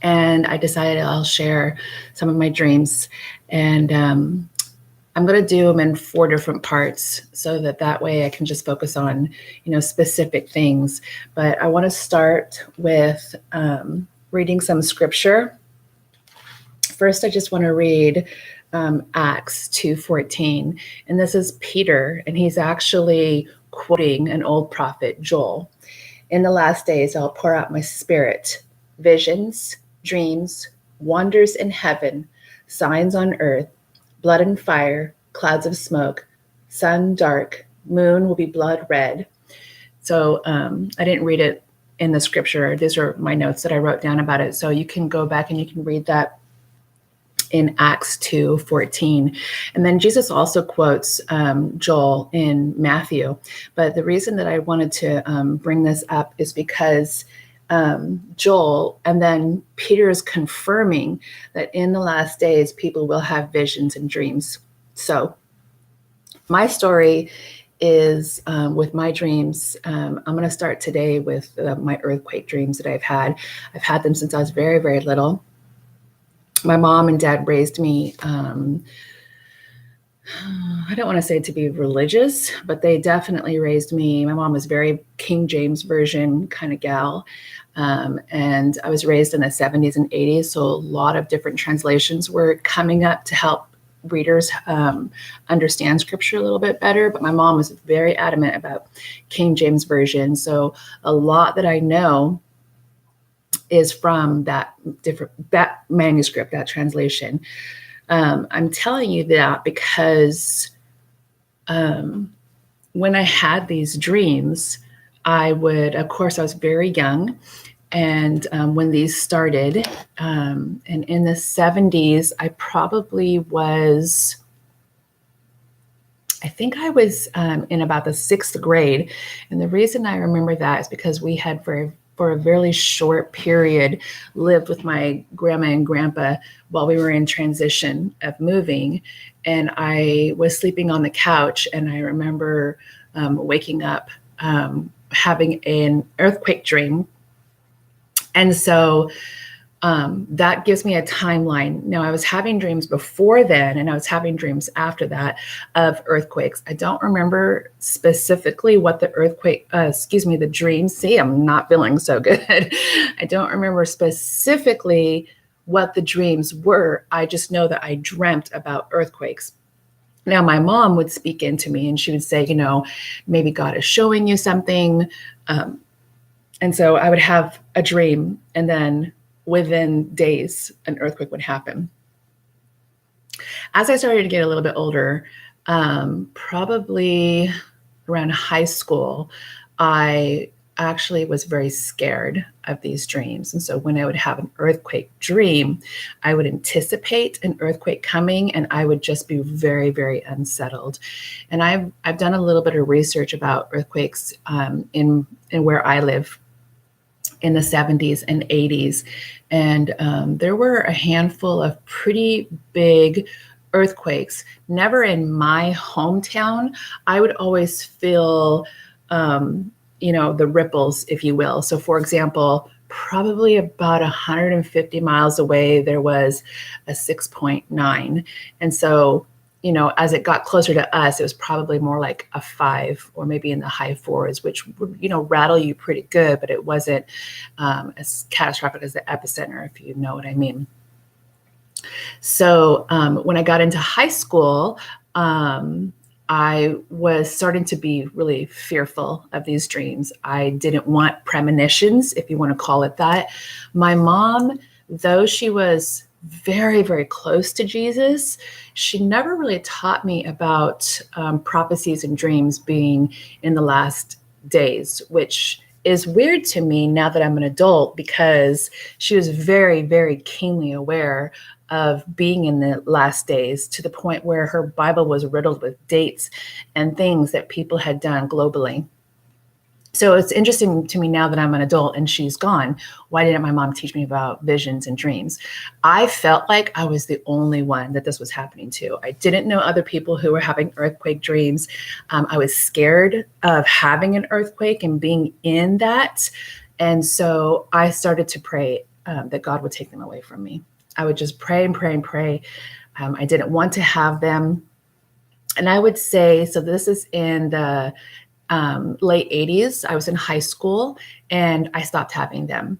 and I decided I'll share some of my dreams. And I'm going to do them in 4 different parts so that way I can just focus on, specific things. But I want to start with reading some scripture. First, I just want to read Acts 2:14, and this is Peter, and he's actually quoting an old prophet, Joel. In the last days, I'll pour out my spirit, visions, dreams, wonders in heaven, signs on earth, blood and fire, clouds of smoke, sun dark, moon will be blood red. So I didn't read it in the scripture. These are my notes that I wrote down about it. So you can go back and you can read that in Acts 2:14. And then Jesus also quotes Joel in Matthew. But the reason that I wanted to bring this up is because Joel and then Peter is confirming that in the last days, people will have visions and dreams. So my story is with my dreams. I'm going to start today with my earthquake dreams that I've had. I've had them since I was very, very little. My mom and dad raised me, I don't want to say to be religious, but they definitely raised me. My mom was very King James Version kind of gal. And I was raised in the 70s and 80s. So a lot of different translations were coming up to help readers understand scripture a little bit better. But my mom was very adamant about King James Version. So a lot that I know is from that manuscript, that translation. I'm telling you that because when I had these dreams, I was very young. And when these started, and in the 70s, I think I was in about the 6th grade. And the reason I remember that is because we had for a very short period lived with my grandma and grandpa while we were in transition of moving. And I was sleeping on the couch, and I remember waking up having an earthquake dream. And so that gives me a timeline. Now, I was having dreams before then, and I was having dreams after that of earthquakes. I don't remember specifically what the dreams. See, I'm not feeling so good. I don't remember specifically what the dreams were. I just know that I dreamt about earthquakes. Now, my mom would speak into me, and she would say, maybe God is showing you something. And so I would have a dream, and then within days, an earthquake would happen. As I started to get a little bit older, probably around high school, I actually was very scared of these dreams. And so when I would have an earthquake dream, I would anticipate an earthquake coming, and I would just be very, very unsettled. And I've done a little bit of research about earthquakes in where I live in the 70s and 80s. And there were a handful of pretty big earthquakes, never in my hometown. I would always feel, the ripples, if you will. So for example, probably about 150 miles away, there was a 6.9. And so as it got closer to us, it was probably more like a 5 or maybe in the high 4s, which would, rattle you pretty good, but it wasn't as catastrophic as the epicenter, if you know what I mean. So when I got into high school, I was starting to be really fearful of these dreams. I didn't want premonitions, if you want to call it that. My mom, though she was very, very close to Jesus, she never really taught me about prophecies and dreams being in the last days, which is weird to me now that I'm an adult, because she was very, very keenly aware of being in the last days, to the point where her Bible was riddled with dates and things that people had done globally. So it's interesting to me now that I'm an adult and she's gone. Why didn't my mom teach me about visions and dreams? I felt like I was the only one that this was happening to. I didn't know other people who were having earthquake dreams. I was scared of having an earthquake and being in that. And so I started to pray that God would take them away from me. I would just pray and pray and pray. I didn't want to have them. And I would say, so this is in the late 80s. I was in high school and I stopped having them.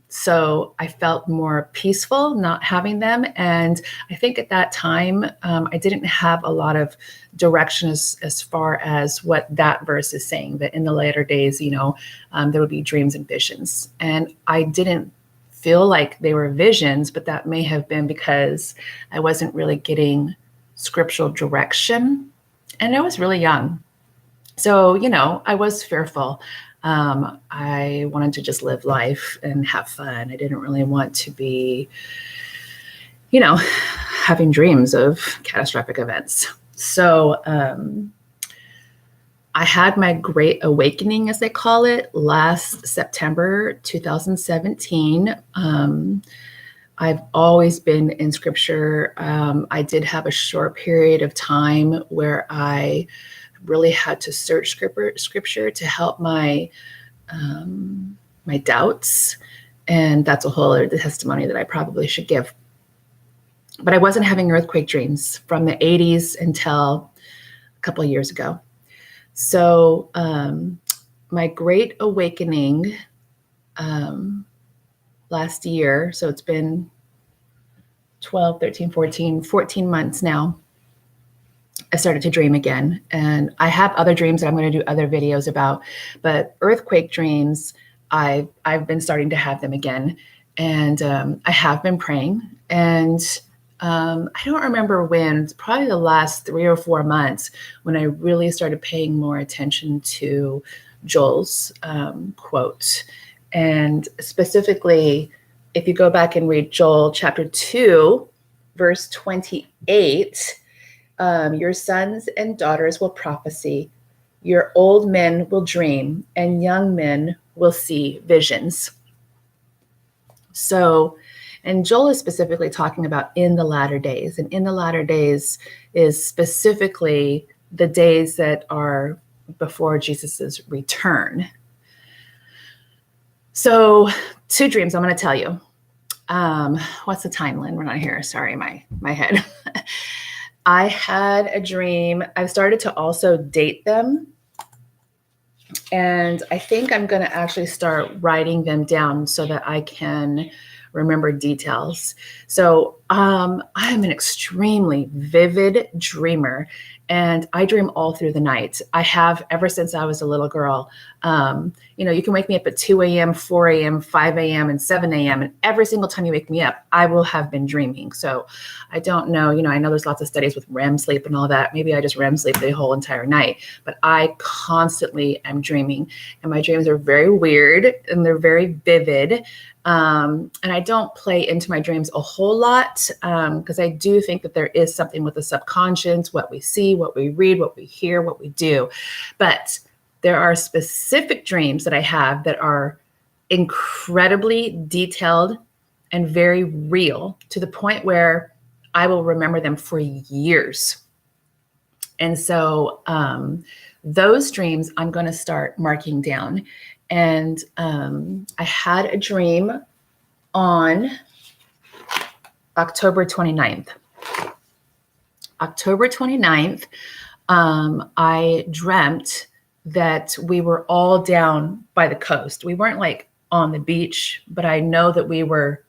So I felt more peaceful not having them. And I think at that time, I didn't have a lot of direction as far as what that verse is saying, that in the later days, there would be dreams and visions. And I didn't feel like they were visions, but that may have been because I wasn't really getting scriptural direction. And I was really young. So, I was fearful. I wanted to just live life and have fun. I didn't really want to be, having dreams of catastrophic events. So I had my great awakening, as they call it, last September 2017. I've always been in scripture. I did have a short period of time where I really had to search scripture to help my doubts. And that's a whole other testimony that I probably should give. But I wasn't having earthquake dreams from the 80s until a couple of years ago. So my great awakening last year, so it's been 12, 13, 14 months now, I started to dream again. And I have other dreams that I'm going to do other videos about, but earthquake dreams, I've been starting to have them again. And I have been praying. And I don't remember when, probably the last 3 or 4 months, when I really started paying more attention to Joel's quote. And specifically, if you go back and read Joel chapter 2, verse 28, your sons and daughters will prophesy, your old men will dream, and young men will see visions. So, and Joel is specifically talking about in the latter days. And in the latter days is specifically the days that are before Jesus's return. So 2 dreams I'm going to tell you. What's the timeline? We're not here. Sorry, my head. I had a dream. I've started to also date them. And I think I'm going to actually start writing them down so that I can remember details. So I am an extremely vivid dreamer, and I dream all through the night. I have ever since I was a little girl. You can wake me up at 2 a.m., 4 a.m., 5 a.m., and 7 a.m. And every single time you wake me up, I will have been dreaming. So I don't know, I know there's lots of studies with REM sleep and all that. Maybe I just REM sleep the whole entire night, but I constantly am dreaming, and my dreams are very weird and they're very vivid. And I don't play into my dreams a whole lot because I do think that there is something with the subconscious, what we see, what we read, what we hear, what we do. But there are specific dreams that I have that are incredibly detailed and very real, to the point where I will remember them for years. And so those dreams I'm going to start marking down. And I had a dream on October 29th. October 29th, I dreamt that we were all down by the coast. We weren't like on the beach, but I know that we were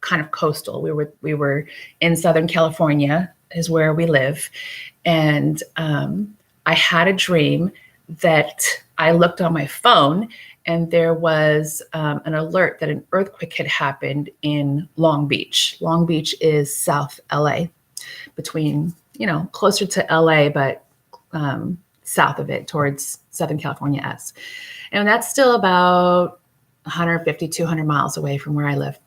kind of coastal. We were in Southern California is where we live. And I had a dream that I looked on my phone, and there was an alert that an earthquake had happened in Long Beach. Long Beach is South LA, between, closer to LA, but south of it towards Southern California. And that's still about 150, 200 miles away from where I live.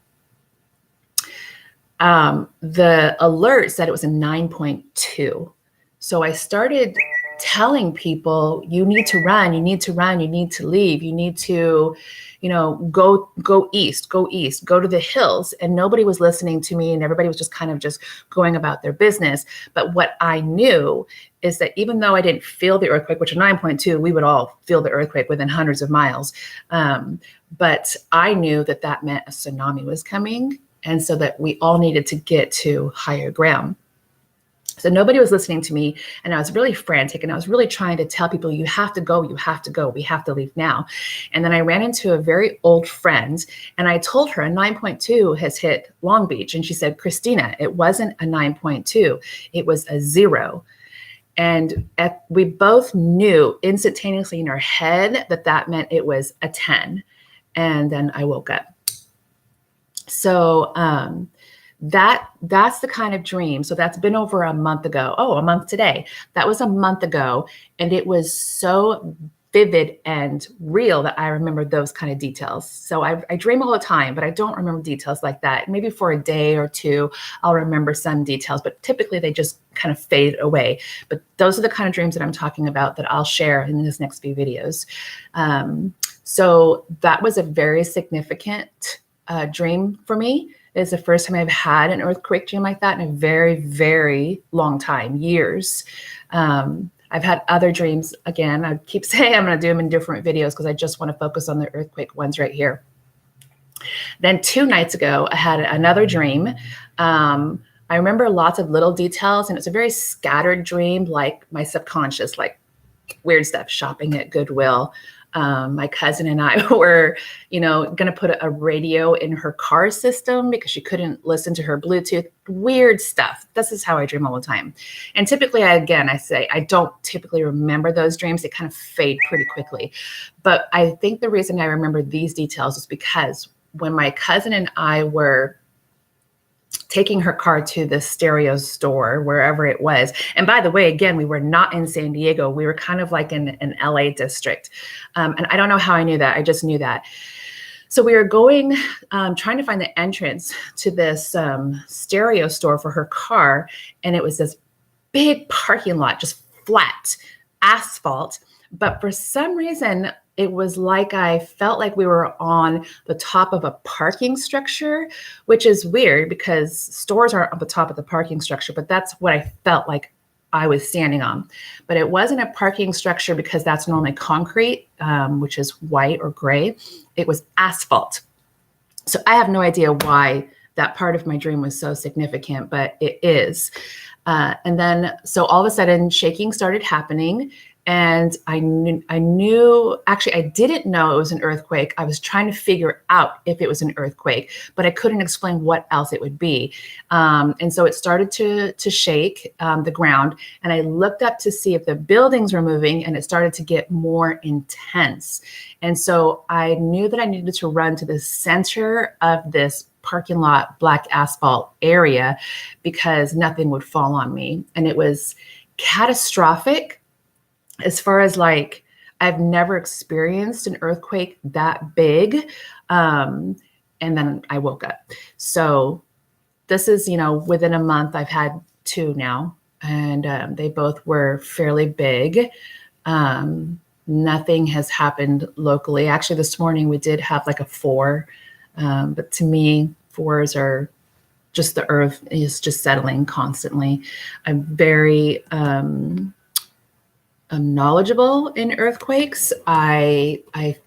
The alert said it was a 9.2. So I started telling people, you need to run, you need to run, you need to leave, you need to, go east, go east, go to the hills. And nobody was listening to me, and everybody was just kind of just going about their business. But what I knew is that even though I didn't feel the earthquake, which at 9.2, we would all feel the earthquake within hundreds of miles. But I knew that that meant a tsunami was coming. And so that we all needed to get to higher ground. So nobody was listening to me, and I was really frantic, and I was really trying to tell people, you have to go, we have to leave now. And then I ran into a very old friend, and I told her a 9.2 has hit Long Beach. And she said, Christina, it wasn't a 9.2, it was a 0. And we both knew instantaneously in our head that that meant it was a 10. And then I woke up. So, that's the kind of dream. So that's been over a month ago. Oh, a month today. That was a month ago. And it was so vivid and real that I remember those kind of details. So I dream all the time, but I don't remember details like that. Maybe for a day or two, I'll remember some details, but typically they just kind of fade away. But those are the kind of dreams that I'm talking about that I'll share in this next few videos. So that was a very significant dream for me. It's the first time I've had an earthquake dream like that in a very, very long time, years. I've had other dreams. Again, I keep saying I'm going to do them in different videos because I just want to focus on the earthquake ones right here. Then 2 nights ago, I had another dream. I remember lots of little details, and it's a very scattered dream, like my subconscious, like weird stuff, shopping at Goodwill. My cousin and I were, going to put a radio in her car system because she couldn't listen to her Bluetooth. Weird stuff. This is how I dream all the time. And typically, I say I don't typically remember those dreams. They kind of fade pretty quickly. But I think the reason I remember these details is because when my cousin and I were taking her car to the stereo store, wherever it was. And by the way, again, we were not in San Diego. We were kind of like in an LA district. And I don't know how I knew that. I just knew that. So we were going, trying to find the entrance to this stereo store for her car. And it was this big parking lot, just flat asphalt. But for some reason, it was like I felt like we were on the top of a parking structure, which is weird because stores aren't on the top of the parking structure, but that's what I felt like I was standing on. But it wasn't a parking structure because that's normally concrete, which is white or gray. It was asphalt. So I have no idea why that part of my dream was so significant, but it is. And then, so all of a sudden, shaking started happening. And I knew, actually, I didn't know it was an earthquake. I was trying to figure out if it was an earthquake, but I couldn't explain what else it would be. And so it started to shake the ground. And I looked up to see if the buildings were moving, and it started to get more intense. And so I knew that I needed to run to the center of this parking lot, black asphalt area, because nothing would fall on me. And it was catastrophic. As far as like, I've never experienced an earthquake that big. And then I woke up. So this is, within a month, I've had 2 now, and they both were fairly big. Nothing has happened locally. Actually, this morning we did have like a 4. But to me, 4s are just, the earth is just settling constantly. I'm very, I'm knowledgeable in earthquakes. I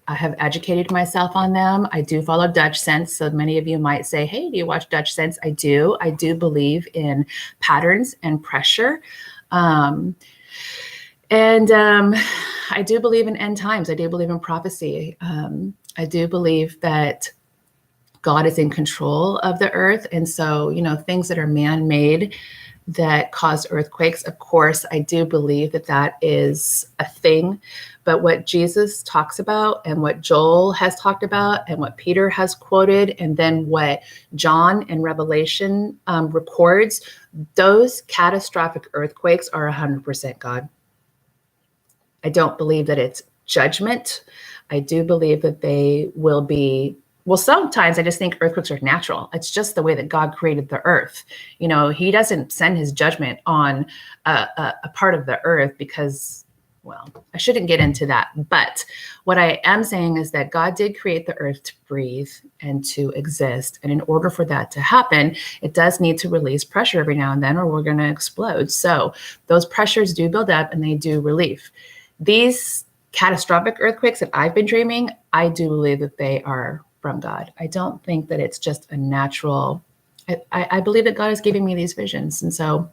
have educated myself on them. I do follow Dutch Sense. So many of you might say, hey, do you watch Dutch Sense? I do. I do believe in patterns and pressure. I do believe in end times. I do believe in prophecy. I do believe that God is in control of the earth. And so, things that are man-made that cause earthquakes, of course, I do believe that that is a thing. But what Jesus talks about, and what Joel has talked about, and what Peter has quoted, and then what John in Revelation records, those catastrophic earthquakes are 100% God. I don't believe that it's judgment. I do believe that they will be well, sometimes I just think earthquakes are natural. It's just the way that God created the earth. He doesn't send his judgment on a part of the earth because, well, I shouldn't get into that. But what I am saying is that God did create the earth to breathe and to exist. And in order for that to happen, it does need to release pressure every now and then, or we're going to explode. So those pressures do build up and they do relief. These catastrophic earthquakes that I've been dreaming, I do believe that they are from God. I don't think that it's just a natural. I believe that God is giving me these visions. And so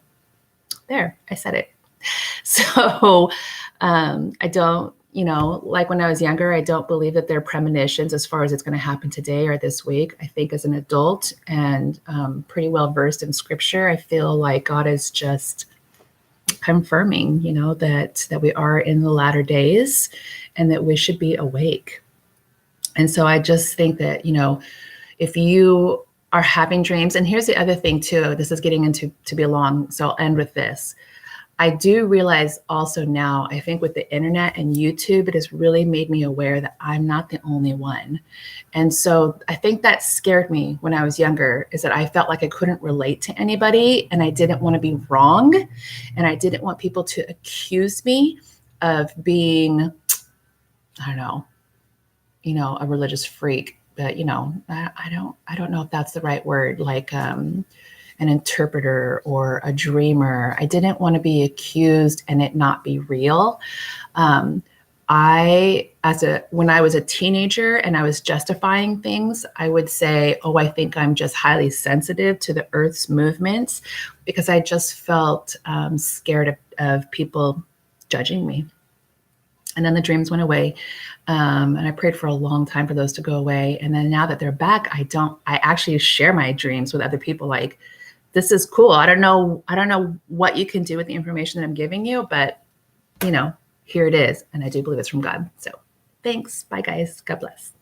there, I said it. So I don't, like when I was younger, I don't believe that they're premonitions as far as it's going to happen today or this week. I think as an adult and pretty well versed in scripture, I feel like God is just confirming, that we are in the latter days and that we should be awake. And so I just think that, if you are having dreams, and here's the other thing too, this is getting into to be long, so I'll end with this. I do realize also now, I think with the internet and YouTube, it has really made me aware that I'm not the only one. And so I think that scared me when I was younger, is that I felt like I couldn't relate to anybody and I didn't want to be wrong. And I didn't want people to accuse me of being, I don't know, a religious freak, but I don't know if that's the right word, like an interpreter or a dreamer. I didn't want to be accused and it not be real. When I was a teenager and I was justifying things, I would say, oh, I think I'm just highly sensitive to the earth's movements, because I just felt scared of people judging me. And then the dreams went away. And I prayed for a long time for those to go away. And then now that they're back, I actually share my dreams with other people. Like, this is cool. I don't know what you can do with the information that I'm giving you, but here it is. And I do believe it's from God. So thanks. Bye guys. God bless.